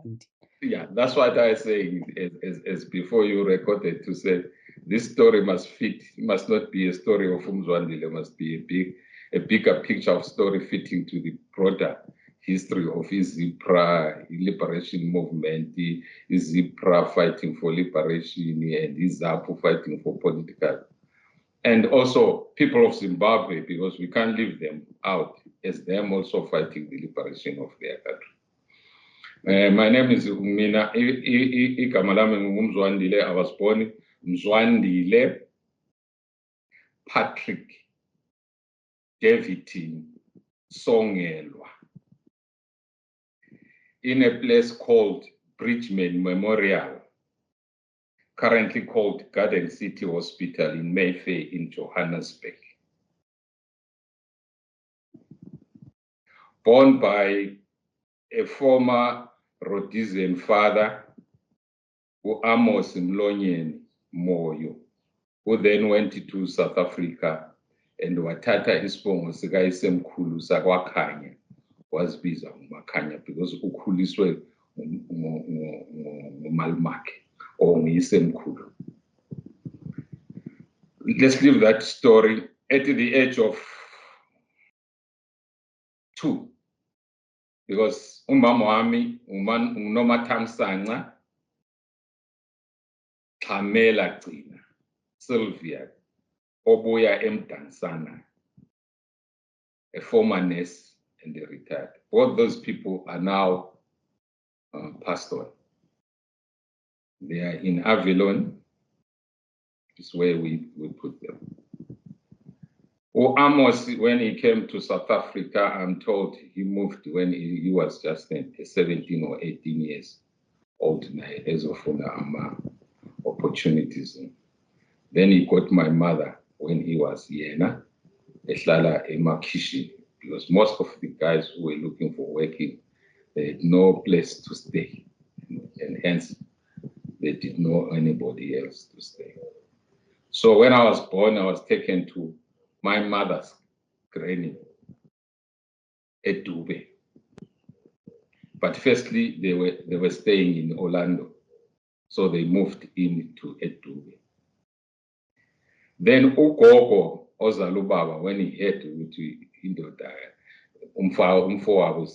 Mzwandile. Yeah, that's what I say as before you recorded, to say this story must not be a story of Mzwandile, must be a bigger picture of story fitting to the broader history of IZIPRA liberation movement, IZIPRA fighting for liberation, and IZAPU fighting for political. And also people of Zimbabwe, because we can't leave them out, as them also fighting the liberation of their country. My name is Mina igama lami ngumzwandile. I was born Mzwandile Patrick Davidin Songelwa in a place called Bridgman Memorial, currently called Garden City Hospital in Mayfair in Johannesburg. Born by a former Rhodesian father, Amos Mlonyeni Moyo, who then went to South Africa and wathatha isibongo sikayisemkhulu sakwaKhanya, wazibiza uMakhanya because ukhuliswe ngumalumakhe or nguyisemkhulu. Let's leave that story. At the age of 2, because umama wami uNomathamsanqa Xhamela Gcina Sylvia obuya eMdansana, a former nurse and a retired. Both those people are now passed on. They are in Avalon, is where we put them. Amos, when he came to South Africa, I'm told he moved when he was just 17 or 18 years old, as of opportunities. Then he got my mother when he was Yena, ehlala eMakhishi, because most of the guys who were looking for working, they had no place to stay, and hence they didn't know anybody else to stay. So when I was born, I was taken to my mother's granny at Dube. But firstly, they were staying in Orlando, so they moved into Dube. Then ugogo ozalubaba, when he heard ukuthi indoda umfowabo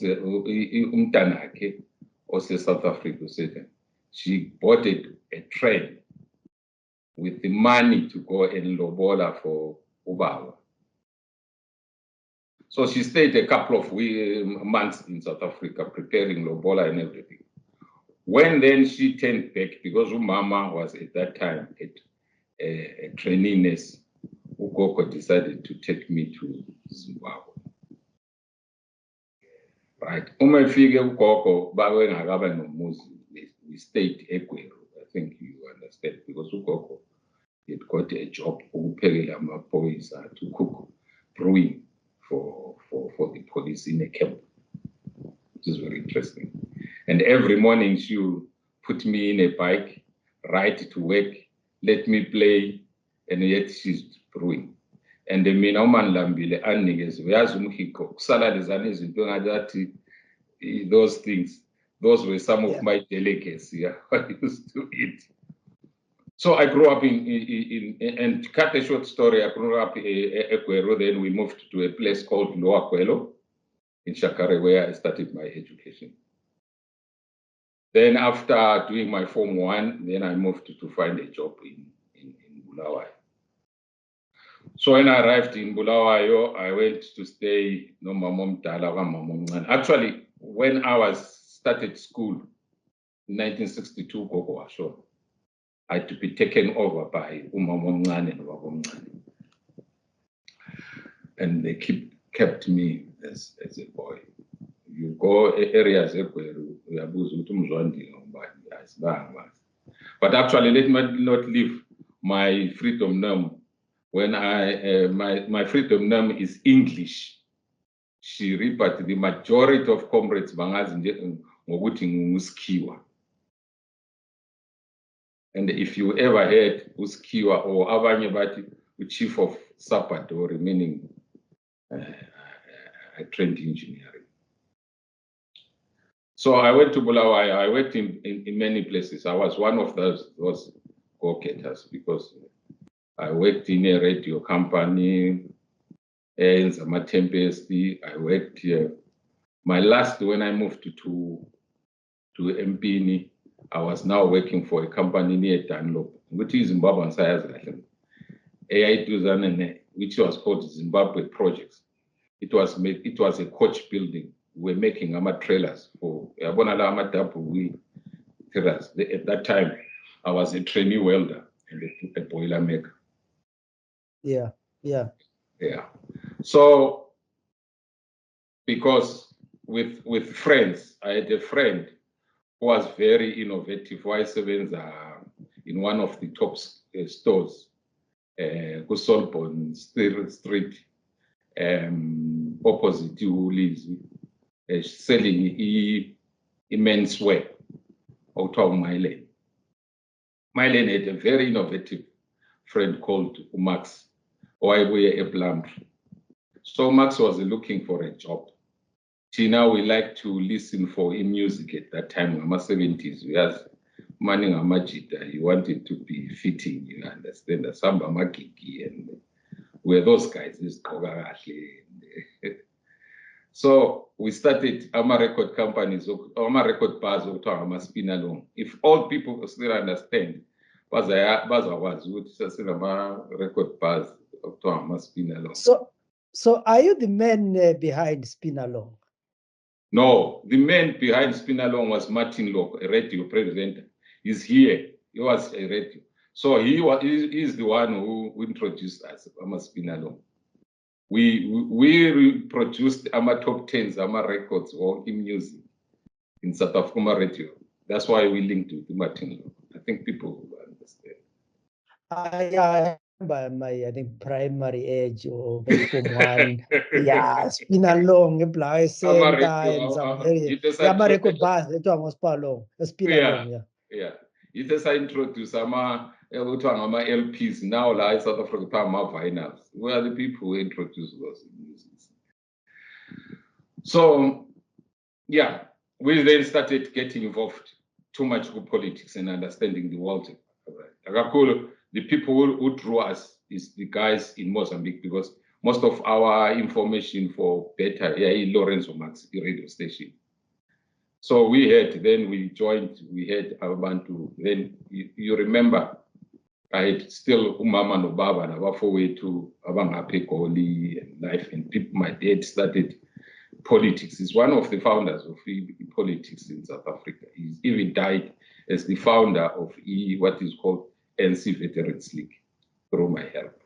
umntanakhe ose South Africa, said she bought a train with the money to go and lobola for ubaba. So she stayed a couple of months in South Africa preparing lobola and everything. When then she turned back, because umama was at that time a trainee nurse, ugogo decided to take me to Zimbabwe. Right. Umefike ugogo bawe ngakaba nomuzi. We stayed eGweru. I think you understand, because ugogo had got a job ukuphekela amaphoyisa to cook brewing for the police in a camp, which is very interesting. And every morning she would put me in a bike, ride to work, let me play, and yet she's brewing. And mina uManlambile anikeze uyazi umhiko kusala lezana izinto ngathi those things, those were some of my delicacies I used to eat. So I grew up and to cut a short story, I grew up in eGweru. Then we moved to a place called Lower Kwelo in Shakare, where I started my education. Then after doing my Form 1, then I moved to find a job in Bulawayo. So when I arrived in Bulawayo, I went to stay no Mamom Dala. Actually, when I started school in 1962, Gogo Washo, I had to be taken over by Umamomngane and Wabomngane. And they kept me as a boy. You go areas but actually, let me not leave my freedom name. When my freedom name is English, but the majority of comrades bangazi ngokuthi nguSkhiwa. And if you ever heard uSkhiwa or abanye bathi chief of Sapadori, meaning I trained engineering. So I went to Bulawayo. I worked in many places. I was one of those go-getters because I worked in a radio company, in Tempesti. I worked here. My last, when I moved to Mpini, I was now working for a company near Dunlop, which is Zimbabwe Science, which was called Zimbabwe Projects. It was a coach building. We were making trailers for trailers. At that time, I was a trainee welder and a boiler maker. Yeah. So, because with friends, I had a friend who was very innovative. Why Sevens in one of the top stores, Solbon Street, opposite who lives, selling menswear out of Mylan. Mylan had a very innovative friend called Max, why we a plumber. So Max was looking for a job. Now we like to listen for music at that time, in the 70s. We had Manning Amajita. He wanted to be fitting, you understand, the Samba Makiki, and we're those guys. So we started our record companies, our record bars, our spin along. If all people still understand, record bars, spin along. So are you the man behind Spin Along? No, the man behind Spin Along was Martin Locke, a radio presenter. He's here. He was a radio. So he's the one who introduced us, Spin Along. We produced our top 10s, our records, or in music in South Africa radio. That's why we linked with Martin Locke. I think people will understand. I remember my primary age or Form 1. Yeah, Spin Along, Employee Center, and some record bars. It was Spin Along. Yeah. It is I introduce LPs now, like South Africa, vinyls. We are the people who introduce those music. So, yeah, we then started getting involved too much with politics and understanding the world. The people who drew us is the guys in Mozambique, because most of our information for Beta, Lorenzo Max, the radio station. So we had Abantu. Then you remember, I had still Umama no Baba and Abafowe to Abangape Koli and life, and people. My dad started politics. He's one of the founders of politics in South Africa. He even died as the founder of what is called NC Veterans League through my help.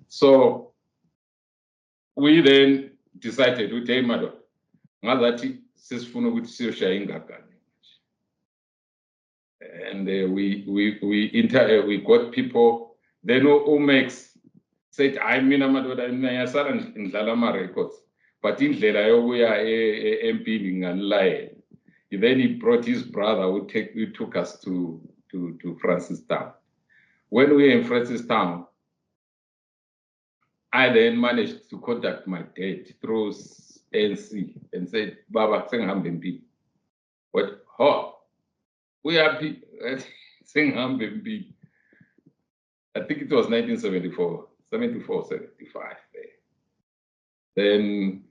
So we then decided to take Mado. And we got people. Then Umex said, I mean, I'm in Zalama records, but in Zelayo, MP and lie. Then he brought his brother who took us to Francistown. When we were in Francistown, I then managed to contact my dad through NC and said, Baba, sing MP. What? We are sing MP. I think it was 1974, 74, 75. Then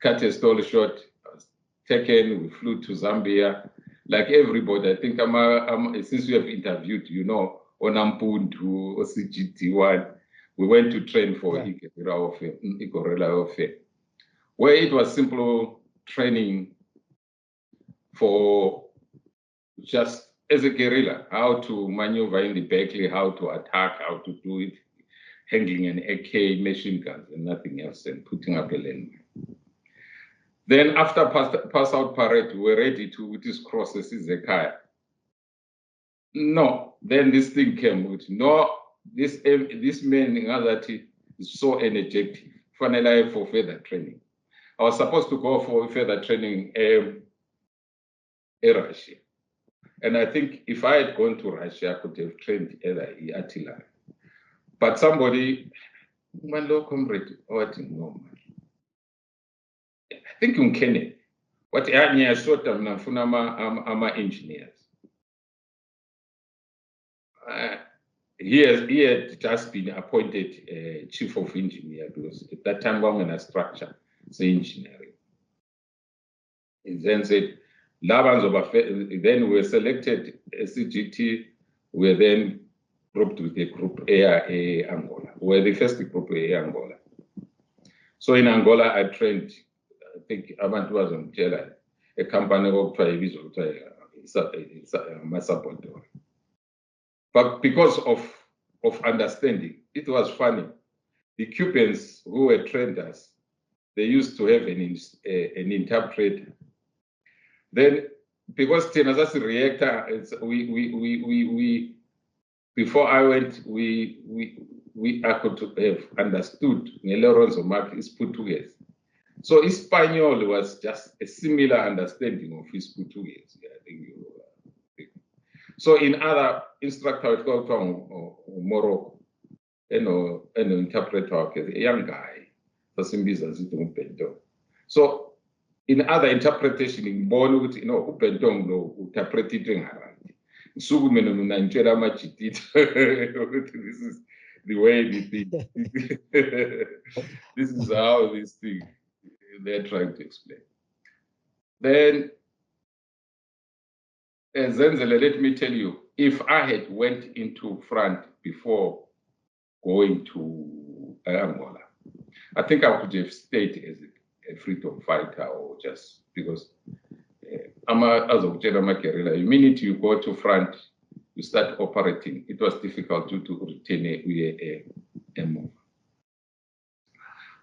cut a story short, I was taken, we flew to Zambia. Like everybody, I think since we have interviewed, Onampundu, OCGT1, we went to train for Ikorela Ofe, where it was simple training for just as a guerrilla, how to maneuver in the Berkeley, how to attack, how to do it, handling an AK machine guns and nothing else, and putting up a landmine. Then after pass out parade, we were ready to cross the Zekaya. No, then this thing came with this man is so energetic. Finally, for further training. I was supposed to go for further training in Russia. And I think if I had gone to Russia, I could have trained either Attila. But somebody, my local comrade, I think in Kenya, What ngiyashota mina ngifuna ama-engineers. He had just been appointed chief of engineer because at that time kwangena structure se-engineering. He then said, then we were selected as CGT, we were then grouped with the Group A Angola. We were the first Group A Angola. So in Angola, I trained, I think, abantu bazongitshela a company okuthiwa ibizwa kuthiwa Masapoto. But because of understanding, it was funny. The Cubans who were trained us, they used to have an interpreter. Then, because Tenazas reactor, we before I went, I could have understood Neleronzo Mark is Portuguese. So Espanol was just a similar understanding of his Portuguese. I think so in other instructors, go to Morocco, an interpreter, a young guy, so in other interpretation, in born with Upentong, no, interpreting this is the way this is how this thing they're trying to explain. Then, Zenzele, let me tell you, if I had went into front before going to Angola, I think I could have stayed as a freedom fighter or just because as of general guerrilla, the minute you go to front, you start operating. It was difficult to retain a move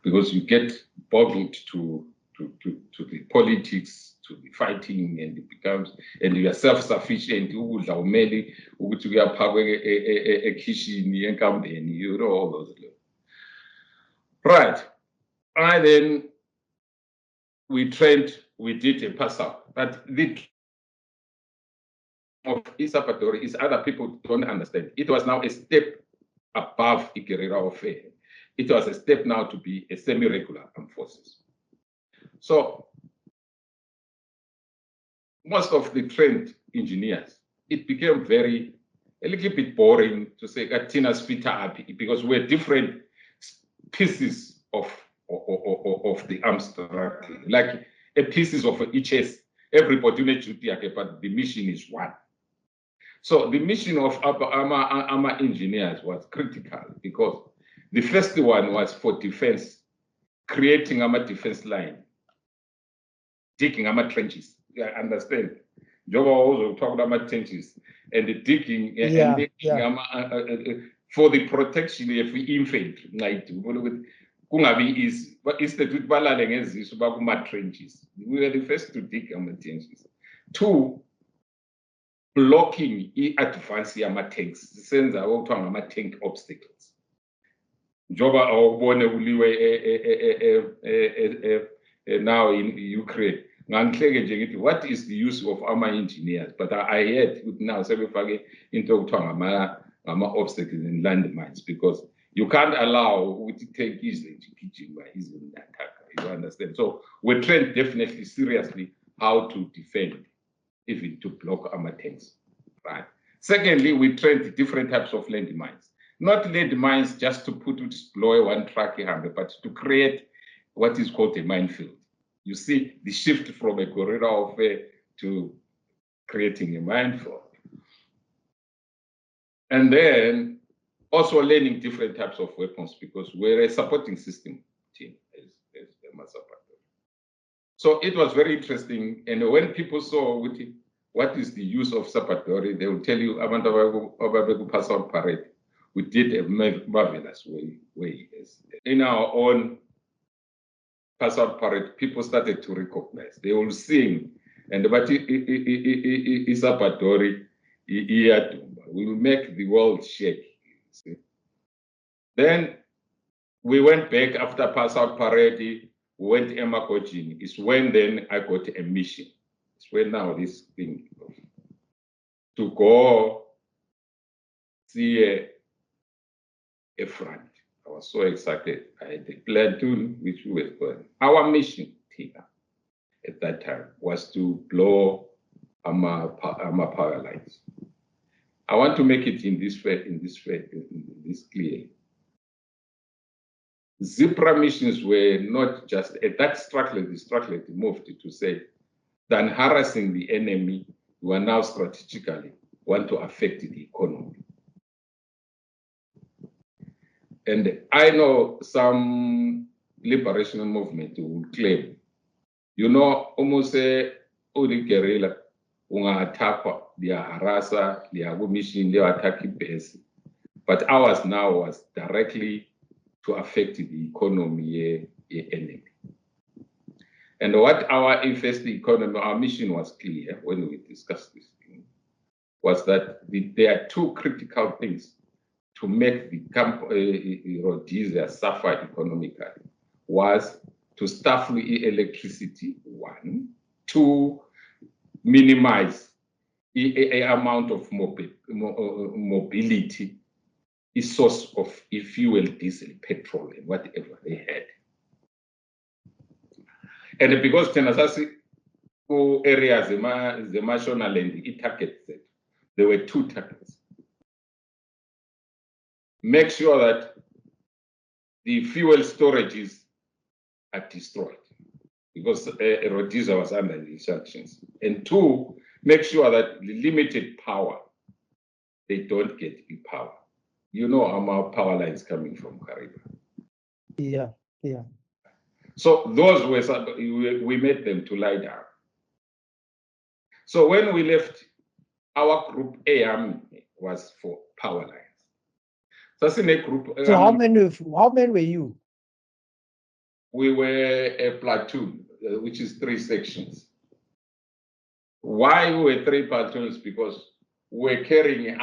because you get boggled to the politics, to the fighting, and it becomes, and you are self-sufficient. You know, all those. Right. And then we trained, we did a pass out. But the of Isapatori is other people don't understand. It was now a step above guerrilla warfare. It was a step now to be a semi-regular armed forces. So most of the trained engineers, it became a little bit boring to say Tina's fit up because we're different pieces of the arms structure, like a pieces of HS. Everybody needs to take, but the mission is one. So the mission of our engineers was critical because the first one was for defense, creating our defense line, digging our trenches. I understand. Joba also talked about trenches and the digging for the protection of the infantry. Like kungabi easy, but instead with balale ngezizwe bakuma trenches. We were the first to dig our trenches. Two, blocking i-advance yama-tanks senza okuthiwa ngama-tank obstacles njoba awubone uliwe now in Ukraine ngangihleke nje ngithi what is the use of ama-engineers, but I heard now sebefake into okuthiwa ngama-obstacles and landmines because you can't allow ukuthi take easily gijima easily attack. You understand? So we're trained definitely seriously how to defend, even to block armor tanks, right? Secondly, we trained different types of landmines. Not landmines just to put deploy one truck hammer, but to create what is called a minefield. You see the shift from a guerrilla warfare to creating a minefield. And then also learning different types of weapons because we're a supporting system team as the Masapato. So it was very interesting. And when people saw what is the use of Sapatori, they will tell you, Abantu pass out parade. We did a marvelous way. In our own pass out parade, people started to recognize. They will sing. And but Sapatori, we will make the world shake. See? Then we went back after pass out parade. We went to Emakojini. It's when then I got a mission. It's when now this thing to go see a front. I was so excited. I had a platoon which we were going. Our mission, Tina, at that time was to blow power lines. I want to make it in this clear. ZIPRA missions were not just at that Strathclyde moved to say, than harassing the enemy, we are now strategically want to affect the economy. And I know some liberation movement will claim, you know, almost a guerrilla, unga attack, they are harasser, they are mission, they are attacking base. But ours now was directly to affect the economy, enemy. And what our first economy, our mission was clear when we discussed this thing, was that there are two critical things to make the Rhodesia suffer economically, was to staff the electricity, one, to minimize the amount of mobility, a source of fuel, diesel, petrol, and whatever they had. And because Tenasasi areas, the national land, it targets it. There were two targets. Make sure that the fuel storages are destroyed, because Rhodesia was under the instructions. And two, make sure that the limited power, they don't get the power. You know our power lines coming from Kariba. Yeah, yeah. So those were, we made them to lie down. So when we left, our group A was for power lines. So in a group. So how many were you? We were a platoon, which is 3 sections. Why we were 3 platoons? Because we're carrying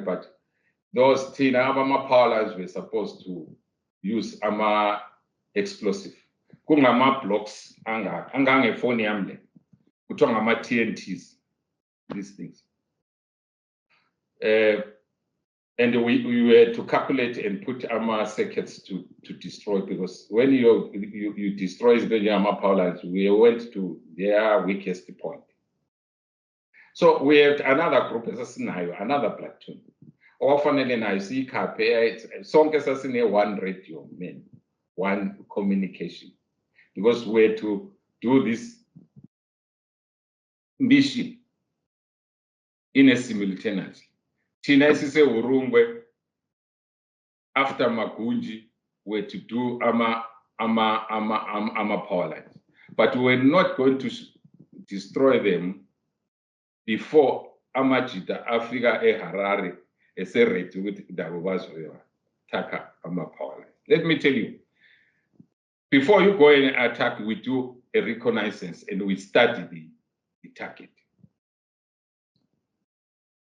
but those power lines were supposed to use explosive. Blocks, TNTs, these things. And we were to calculate and put circuits to destroy, because when you destroy the power lines, we went to their weakest point. So we have another group, another platoon. Often I see one radio, one communication, because we're to do this mission in a simultaneously. Tina Sise Urungwe, after Magunji, were to do power lines. But we're not going to destroy them before Amajita, Africa, Harare, ready with Dabubazo, Taka, power line. Let me tell you, before you go and attack, we do a reconnaissance and we study the target.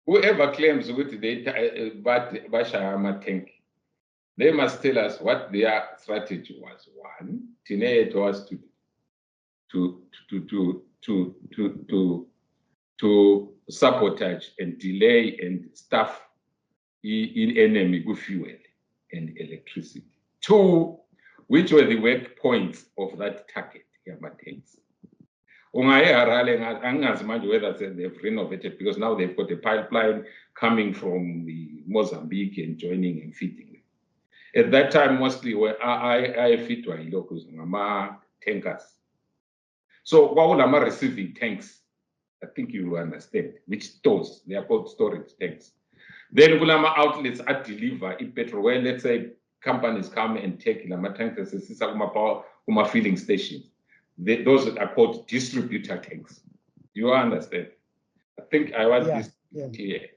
Whoever claims with the Bashayama tank, they must tell us what their strategy was. One, it was to sabotage and delay and stuff in enemy with fuel and electricity. Two, which were the work points of that target, Yama tanks. Whether they've renovated, because now they've got a pipeline coming from the Mozambique and joining and feeding them. At that time, mostly when I fit locals, tankers. So what would receiving tanks? I think you will understand which stores, they are called storage tanks. Then Gulama outlets at deliver petrol, where let's say companies come and take tankers, filling stations. Those are called distributor tanks. Do you understand? I think I want this clear.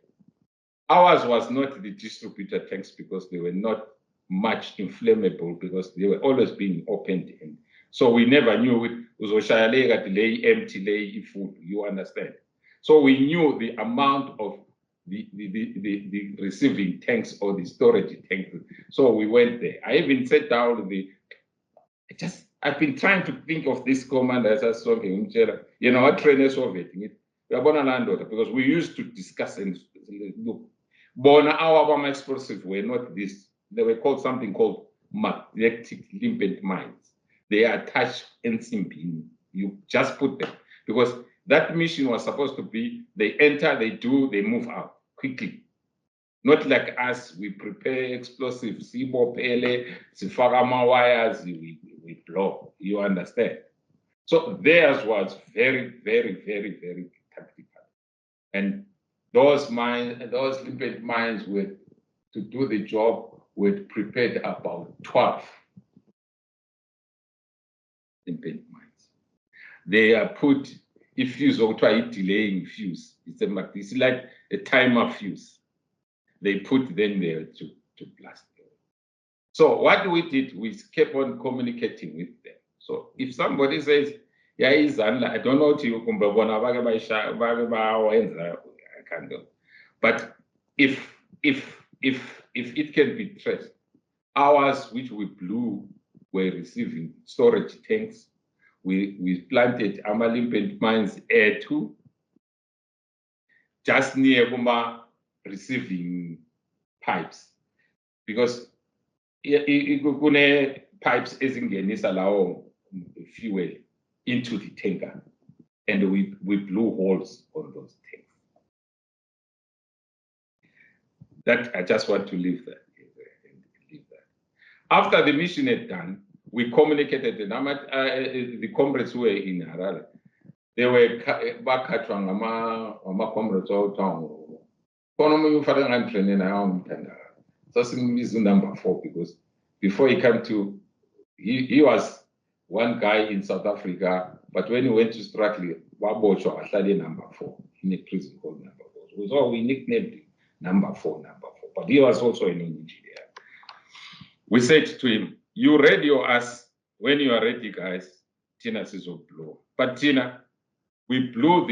Ours was not the distributor tanks, because they were not much inflammable, because they were always being opened. And so we never knew it was empty, lay food. You understand? So we knew the amount of the receiving tanks or the storage tanks. So we went there. I even sat down I've been trying to think of this command as a solving, you know, what trainers of it. We are going to land because we used to discuss and look. But our explosives were not this. They were called something called magnetic limpet mines. they are attached in Simpini. You just put them, because that mission was supposed to be, they enter, they do, they move out quickly. Not like us, we prepare explosives, pele, wires, we blow. You understand? So theirs was very, very, very, very tactical. And those mines, those limpet mines were, to do the job, were prepared about 12 limpet mines. They are put a fuse, or try delaying fuse. It's like a timer fuse. They put them there to blast them. So what we did, we kept on communicating with them. So if somebody says, yeah, I don't know to you, I can't do. But if it can be traced, ours which we blew were receiving storage tanks. We planted limpet mines air too, just near Guma receiving pipes, because pipes ezingenisa lawo fuel into the tanker, and we blew holes on those tanks. That I just want to leave that. After the mission had done, we communicated the comrades who were in Harare. They were back at comrades all town. So number 4, because before he came to, he was one guy in South Africa, but when he went to Strathley, Wabocho actually number 4 in a prison called number 4. So we nicknamed him number 4. But he was also an engineer. We said to him, you radio us when you are ready, guys. Tina says, "Oh, blow." But Tina, we blew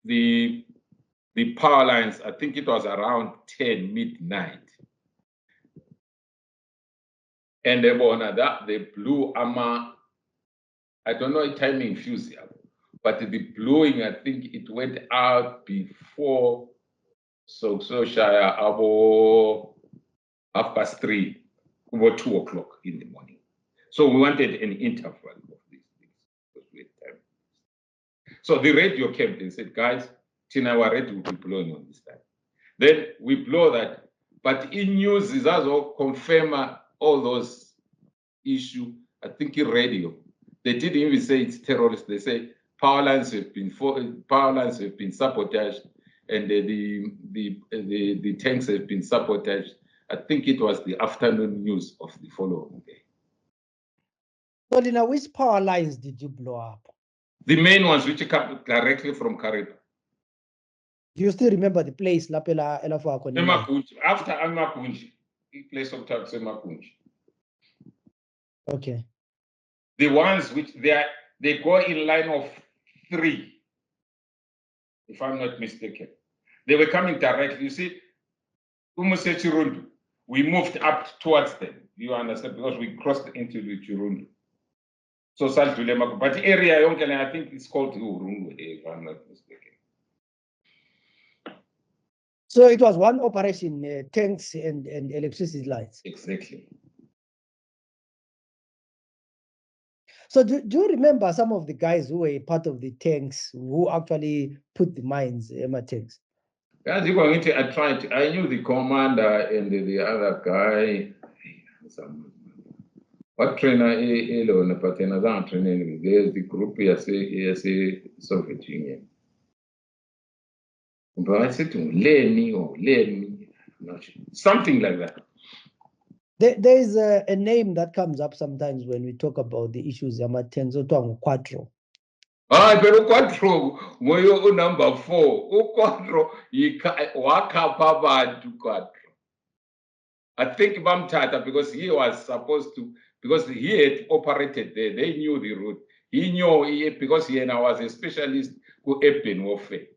the power lines. I think it was around 10 midnight. And they blew I don't know timing fuse, but the blowing, I think it went out before Shire about 3:30, about 2 o'clock in the morning. So we wanted an interval of these things. So the radio came and said, guys, Tina, we're ready to be blowing on this time. Then we blow that. But in news is also confirm all those issues. I think in radio, they didn't even say it's terrorists. They say power lines have been sabotaged, and the tanks have been sabotaged. I think it was the afternoon news of the following day. So, Lina, which power lines did you blow up? The main ones which come directly from Kariba. Do you still remember the place? After Amakunji, the place of tax Amakunji. Okay. The ones which they go in line of 3, if I'm not mistaken. They were coming directly. You see, Chirundu, we moved up towards them. You understand? Because we crossed into the Chirundu. So Saltulema, but the area I think it's called Urungu, if I'm not mistaken. So it was one operation, tanks and electricity lines. Exactly. So do you remember some of the guys who were part of the tanks who actually put the mines in my tanks? I knew the commander and the other guy. What trainer alone, but another training, there's the group here, say Soviet Union. But I said to him, Lenny, not sure. Something like that. There is a name that comes up sometimes when we talk about the issues of tanks, Quattro. Pero Quattro, moyo number 4. Quattro, wakapa bantu Quattro. I think Bamtata, because he was supposed to, because he had operated there, they knew the route. He knew, because he was a specialist who had been warfare.